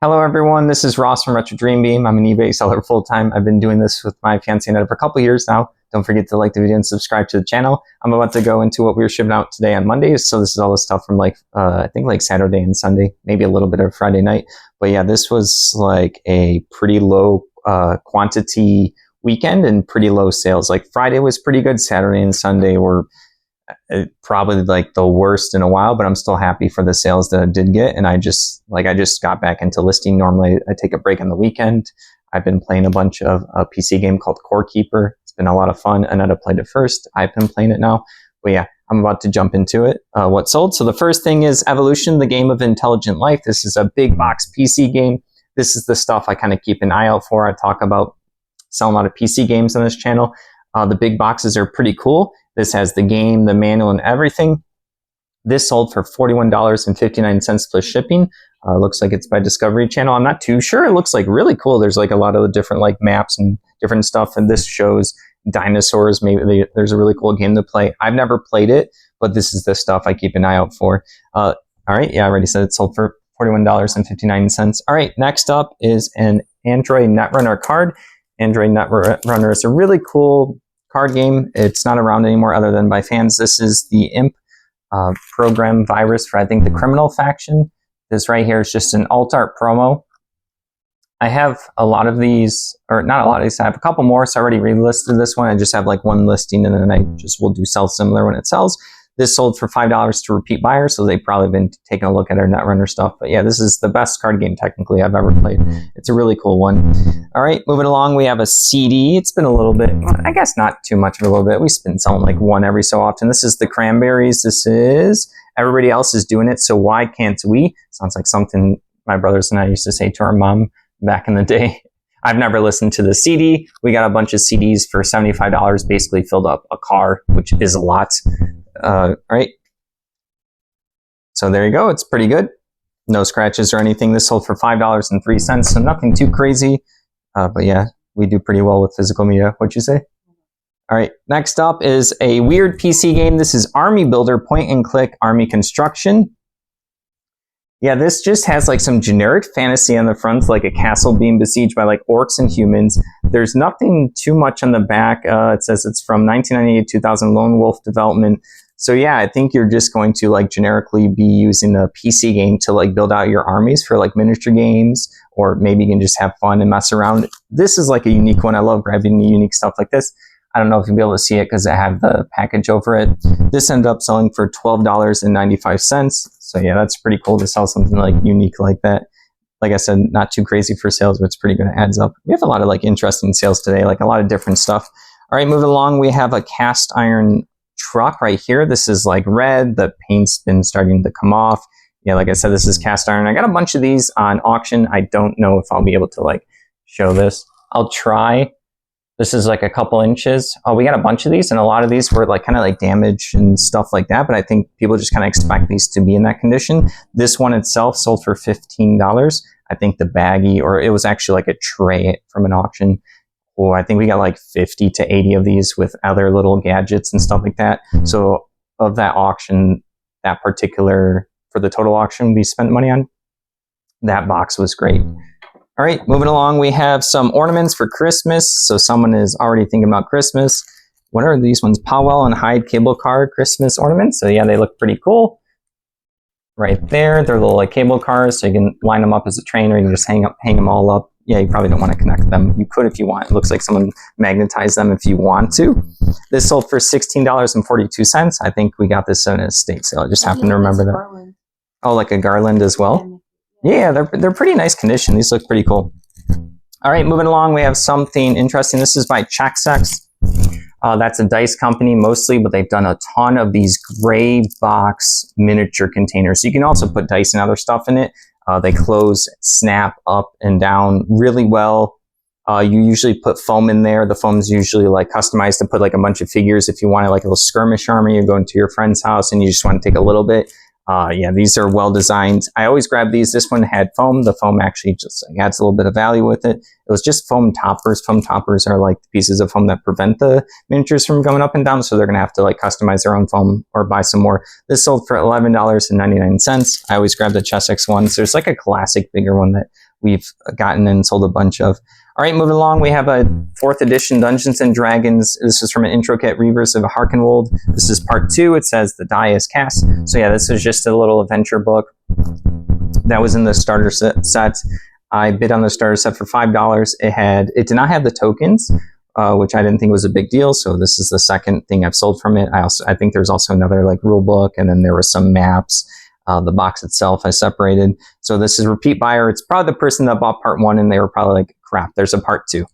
Hello everyone, this is Ross from Retro Dream Beam. I'm an eBay seller full-time. I've been doing this with my fiancé Netta for a couple years now. Don't forget to like the video and subscribe to the channel. I'm about to go into what we were shipping out today on Mondays. So this is all the stuff from I think Saturday and Sunday, maybe a little bit of Friday night. But yeah, this was like a pretty low quantity weekend and pretty low sales. Like Friday was pretty good. Saturday and Sunday were probably like the worst in a while, but I'm still happy for the sales that I did get. And I just got back into listing. Normally I take a break on the weekend. I've been playing a bunch of a PC game called Core Keeper. It's been a lot of fun. Anetta played it first. I've been playing it now. But yeah, I'm about to jump into it. What sold? So the first thing is Evolution, the Game of Intelligent Life. This is a big box PC game. This is the stuff I kind of keep an eye out for. I talk about selling a lot of PC games on this channel. The big boxes are pretty cool. This has the game, the manual, and everything. This sold for $41.59 plus shipping. Looks like it's by Discovery Channel. I'm not too sure. It looks like really cool. There's like a lot of the different like maps and different stuff. And this shows dinosaurs. Maybe there's a really cool game to play. I've never played it, but this is the stuff I keep an eye out for. All right. Yeah, I already said it sold for $41.59. All right. Next up is an Android Netrunner card. Android Netrunner is a really cool card game. It's not around anymore other than by fans. This is the IMP program virus for, I think, the criminal faction. This right here is just an alt art promo. I have a lot of these, or not a lot of these, I have a couple more, so I already relisted this one. I just have like one listing and then I just will do sell similar when it sells. This sold for $5 to repeat buyers, so they've probably been taking a look at our Netrunner stuff. But yeah, this is the best card game technically I've ever played. It's a really cool one. All right, moving along, we have a CD. It's been a little bit, I guess not too much of a little bit. We've been selling like one every so often. This is the Cranberries. This is, everybody else is doing it, so why can't we? Sounds like something my brothers and I used to say to our mom back in the day. I've never listened to the CD. We got a bunch of CDs for $75, basically filled up a car, which is a lot. Right. So there you go. It's pretty good. No scratches or anything. This sold for $5.03, so nothing too crazy. But yeah, we do pretty well with physical media. What'd you say? All right. Next up is a weird PC game. This is Army Builder, point and click army construction. Yeah, this just has like some generic fantasy on the front, like a castle being besieged by like orcs and humans. There's nothing too much on the back. It says it's from 1998-2000 Lone Wolf development. So yeah, I think you're just going to like generically be using a PC game to like build out your armies for like miniature games, or maybe you can just have fun and mess around. This is like a unique one. I love grabbing unique stuff like this. I don't know if you'll be able to see it because I have the package over it. This ended up selling for $12.95. So yeah, that's pretty cool to sell something like unique like that. Like I said, not too crazy for sales, but it's pretty good. It adds up. We have a lot of like interesting sales today, like a lot of different stuff. All right, moving along, we have a cast iron truck right here. This is like red. The paint's been starting to come off. Yeah, like I said, this is cast iron. I got a bunch of these on auction. I don't know if I'll be able to like show this. I'll try. This is like a couple inches. We got a bunch of these, and a lot of these were like kind of like damaged and stuff like that, but I think people just kind of expect these to be in that condition. This one itself sold for $15. I think the baggie, or it was actually like a tray from an auction. Oh, I think we got like 50 to 80 of these with other little gadgets and stuff like that. So of that auction, that particular, for the total auction we spent money on, that box was great. All right, moving along, we have some ornaments for Christmas. So someone is already thinking about Christmas. What are these ones? Powell and Hyde cable car Christmas ornaments. So yeah, they look pretty cool. Right there, they're little like cable cars, so you can line them up as a train, or you can just hang them all up. Yeah, you probably don't want to connect them. You could if you want. It looks like someone magnetized them if you want to. This sold for $16.42. I think we got this in a estate sale. I just happened to remember that. Garland. Oh, like a garland as well? Yeah, they're pretty nice condition. These look pretty cool. All right, moving along, we have something interesting. This is by Checksex. That's a dice company mostly, but they've done a ton of these gray box miniature containers. So you can also put dice and other stuff in it. They close, snap up and down really well. You usually put foam in there. The foam's usually like customized to put like a bunch of figures. If you want like a little skirmish army, you go into your friend's house and you just want to take a little bit. Yeah, these are well designed. I always grab these. This one had foam. The foam actually just adds a little bit of value with it. It was just foam toppers. Foam toppers are like pieces of foam that prevent the miniatures from going up and down. So they're going to have to like customize their own foam or buy some more. This sold for $11.99. I always grab the Checksex ones. There's like a classic bigger one that we've gotten and sold a bunch of. All right, moving along, we have a 4th edition Dungeons & Dragons. This is from an intro kit, Reavers of Harkenwold. This is part 2. It says the die is cast. So yeah, this is just a little adventure book that was in the starter set. I bid on the starter set for $5. It did not have the tokens, which I didn't think was a big deal. So this is the second thing I've sold from it. I think there's also another like rule book, and then there were some maps. The box itself I separated. So this is repeat buyer. It's probably the person that bought part 1 and they were probably like, crap, there's a part 2.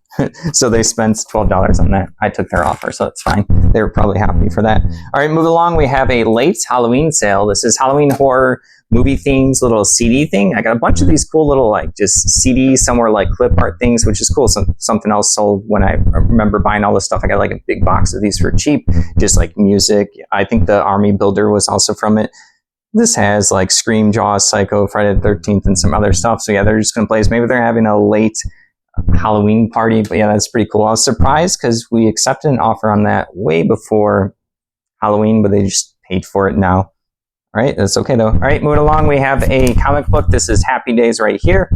So they spent $12 on that. I took their offer, so that's fine. They were probably happy for that. All right, moving along, we have a late Halloween sale. This is Halloween horror movie themes, little CD thing. I got a bunch of these cool little like just CD, somewhere like clip art things, which is cool. Something else sold when I remember buying all this stuff. I got like a big box of these for cheap, just like music. I think the Army Builder was also from it. This has like Scream, Jaws, Psycho, Friday the 13th, and some other stuff. So yeah, they're just going to play this. Maybe they're having a late Halloween party, but yeah, that's pretty cool. I was surprised because we accepted an offer on that way before Halloween, but they just paid for it now. All right, that's okay though. All right, moving along, we have a comic book. This is Happy Days right here.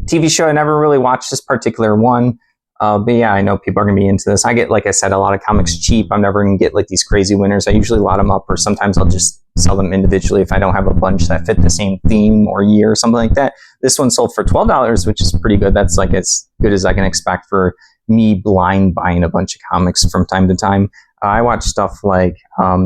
TV show, I never really watched this particular one. But yeah, I know people are going to be into this. I get, like I said, a lot of comics cheap. I'm never going to get like these crazy winners. I usually lot them up, or sometimes I'll just sell them individually if I don't have a bunch that fit the same theme or year or something like that. This one sold for $12, which is pretty good. That's like as good as I can expect for me blind buying a bunch of comics from time to time. I watch stuff like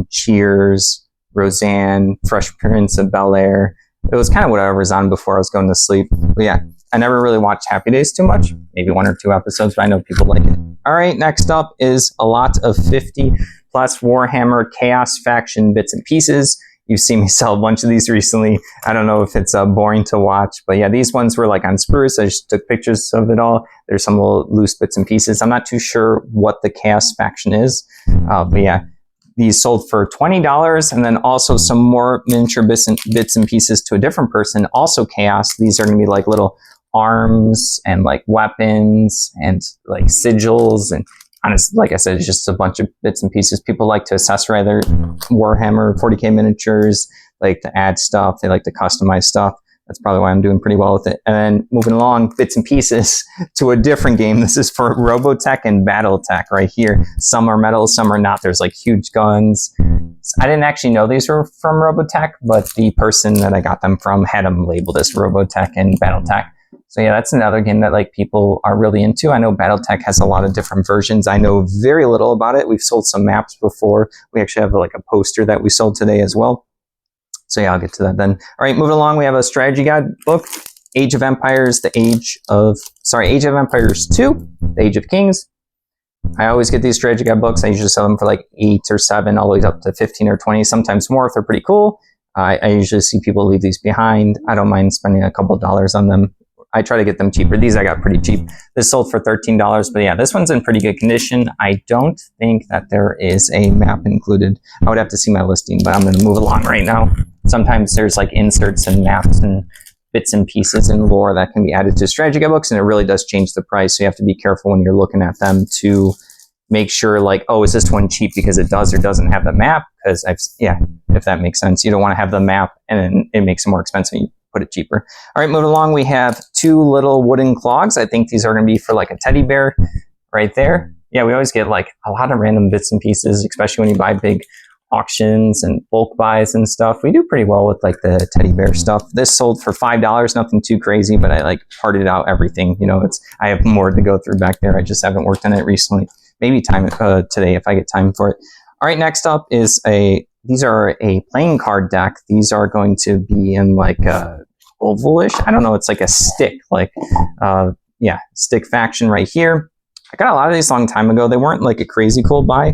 Cheers, Roseanne, Fresh Prince of Bel-Air. It was kind of whatever was on before I was going to sleep. But yeah, I never really watched Happy Days too much. Maybe 1 or 2 episodes, but I know people like it. All right, next up is a lot of 50 plus Warhammer Chaos Faction bits and pieces. You've seen me sell a bunch of these recently. I don't know if it's boring to watch, but yeah, these ones were like on spruce. I just took pictures of it all. There's some little loose bits and pieces. I'm not too sure what the Chaos Faction is, but yeah. These sold for $20, and then also some more miniature bits and pieces to a different person, also Chaos. These are going to be like little arms and like weapons and like sigils, and honestly, like I said, it's just a bunch of bits and pieces. People like to accessorize their Warhammer 40K miniatures, like to add stuff, they like to customize stuff. That's probably why I'm doing pretty well with it. And then moving along, bits and pieces to a different game. This is for Robotech and Battletech right here. Some are metal, some are not. There's like huge guns. I didn't actually know these were from Robotech, but the person that I got them from had them labeled as Robotech and Battletech. So yeah, that's another game that like people are really into. I know Battletech has a lot of different versions. I know very little about it. We've sold some maps before. We actually have like a poster that we sold today as well. So yeah, I'll get to that then. All right, moving along, we have a strategy guide book, Age of Empires, Age of Empires 2, the Age of Kings. I always get these strategy guide books. I usually sell them for like 8 or 7, all the way up to 15 or 20, sometimes more if they're pretty cool. I usually see people leave these behind. I don't mind spending a couple dollars on them. I try to get them cheaper. These I got pretty cheap. This sold for $13, but yeah, this one's in pretty good condition. I don't think that there is a map included. I would have to see my listing, but I'm going to move along right now. Sometimes there's like inserts and maps and bits and pieces and lore that can be added to strategy guide books, and it really does change the price. So you have to be careful when you're looking at them to make sure like, oh, is this one cheap because it does or doesn't have the map? Because if that makes sense. You don't want to have the map and then it makes it more expensive. You put it cheaper. All right, moving along, we have 2 little wooden clogs. I think these are going to be for like a teddy bear right there. Yeah, we always get like a lot of random bits and pieces, especially when you buy big auctions and bulk buys and stuff. We do pretty well with like the teddy bear stuff. This sold for $5, nothing too crazy, but I like parted out everything. You know, I have more to go through back there. I just haven't worked on it recently. Maybe time today if I get time for it. All right, next up is these are a playing card deck. These are going to be in like a ovalish. I don't know. It's like a stick, like, stick faction right here. I got a lot of these a long time ago. They weren't like a crazy cool buy,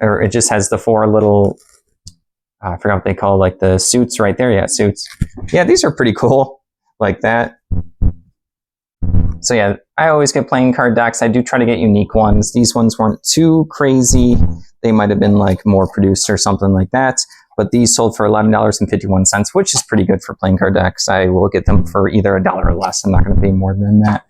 or it just has the 4 little, I forgot what they call like the suits right there. Yeah, suits. Yeah, these are pretty cool like that. So yeah, I always get playing card decks. I do try to get unique ones. These ones weren't too crazy. They might have been like more produced or something like that. But these sold for $11.51, which is pretty good for playing card decks. I will get them for either $1 or less. I'm not going to pay more than that.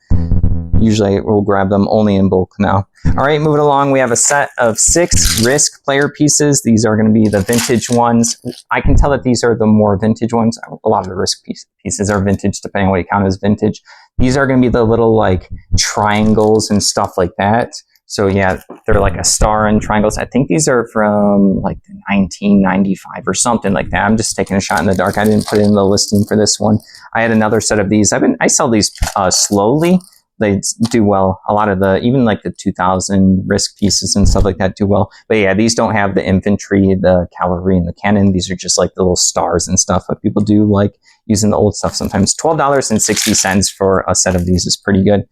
usually we'll grab them only in bulk now. All right, moving along, we have a set of 6 Risk player pieces. These are going to be the vintage ones. I can tell that these are the more vintage ones. A lot of the Risk pieces are vintage, depending on what you count as vintage. These are going to be the little like triangles and stuff like that. So yeah, they're like a star and triangles. I think these are from like 1995 or something like that. I'm just taking a shot in the dark. I didn't put it in the listing for this one. I had another set of these. I sell these slowly. They do well. A lot of even like the 2000 Risk pieces and stuff like that do well. But yeah, these don't have the infantry, the cavalry, and the cannon. These are just like the little stars and stuff. But people do like using the old stuff sometimes. $12.60 for a set of these is pretty good.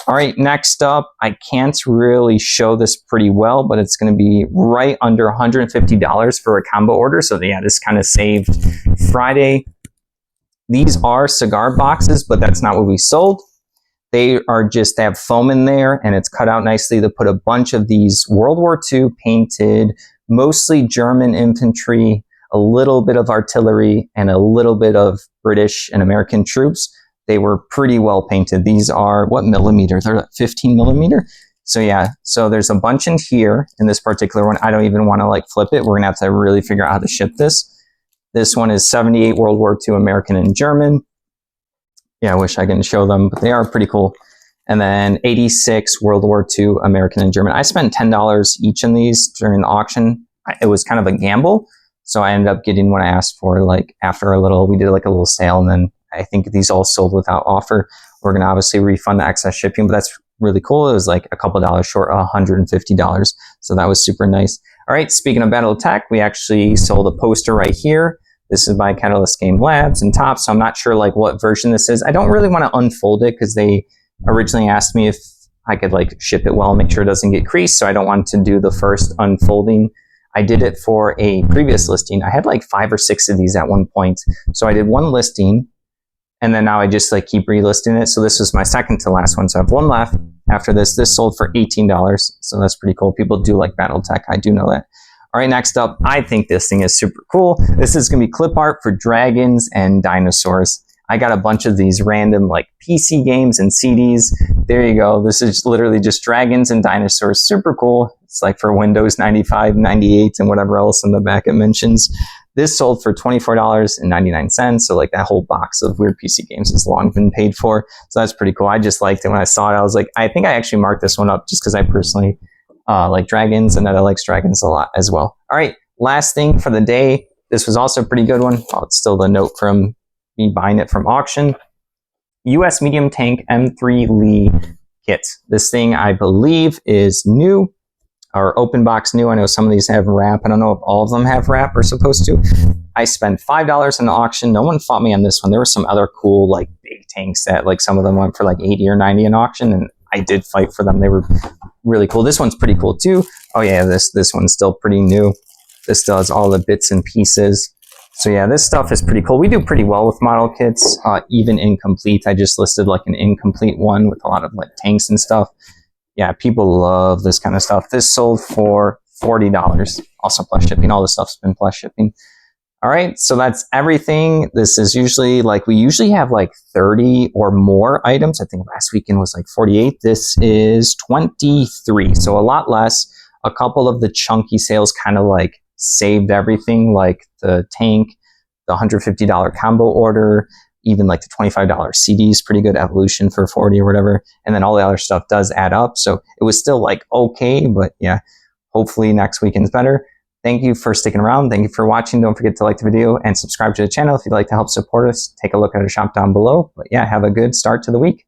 All right, next up, I can't really show this pretty well, but it's going to be right under $150 for a combo order. So yeah, this kind of saved Friday. These are cigar boxes, but that's not what we sold. They have foam in there, and it's cut out nicely to put a bunch of these World War II painted, mostly German infantry, a little bit of artillery, and a little bit of British and American troops. They were pretty well painted. These are, what millimeter? They're 15 millimeter. So yeah, so there's a bunch in here in this particular one. I don't even want to like flip it. We're gonna have to really figure out how to ship this. This one is 78 World War II American and German. Yeah, I wish I could show them, but they are pretty cool. And then 86 World War II American and German. I spent $10 each in these during the auction. It was kind of a gamble. So I ended up getting what I asked for, like after we did like a little sale, and then I think these all sold without offer. We're going to obviously refund the excess shipping, but that's really cool. It was like a couple dollars short, $150. So that was super nice. All right, speaking of BattleTech, we actually sold a poster right here. This is by Catalyst Game Labs and Topps. So I'm not sure like what version this is. I don't really want to unfold it because they originally asked me if I could like ship it well, make sure it doesn't get creased. So I don't want to do the first unfolding. I did it for a previous listing. I had like 5 or 6 of these at one point. So I did one listing, and then now I just like keep relisting it. So this was my second to last one. So I have one left after this. This sold for $18. So that's pretty cool. People do like BattleTech. I do know that. All right, next up, I think this thing is super cool. This is going to be clip art for dragons and dinosaurs. I got a bunch of these random like PC games and CDs. There you go. This is literally just dragons and dinosaurs. Super cool. It's like for Windows 95, 98, and whatever else in the back it mentions. This sold for $24.99. So like that whole box of weird PC games has long been paid for. So that's pretty cool. I just liked it when I saw it. I was like, I think I actually marked this one up just because I personally like dragons, and that I like dragons a lot as well. All right, last thing for the day. This was also a pretty good one. Oh, it's still the note from me buying it from auction. US Medium Tank M3 Lee kit. This thing, I believe, is new, or open box new. I know some of these have wrap. I don't know if all of them have wrap or supposed to. I spent $5 in the auction. No one fought me on this one. There were some other cool like big tanks that like some of them went for like 80 or 90 in auction, and I did fight for them. They were really cool. This one's pretty cool too. Oh yeah, this one's still pretty new. This still has all the bits and pieces. So yeah, this stuff is pretty cool. We do pretty well with model kits, even incomplete. I just listed like an incomplete one with a lot of like tanks and stuff. Yeah, people love this kind of stuff. This sold for $40, also plus shipping. All the stuff's been plus shipping. All right, so that's everything. This is usually like, we usually have like 30 or more items. I think last weekend was like 48. This is 23, so a lot less. A couple of the chunky sales kind of like saved everything, like the tank, the $150 combo order, even like the $25 CD is pretty good. Evolution for 40 or whatever. And then all the other stuff does add up. So it was still like okay, but yeah, hopefully next weekend's better. Thank you for sticking around. Thank you for watching. Don't forget to like the video and subscribe to the channel if you'd like to help support us. Take a look at our shop down below. But yeah, have a good start to the week.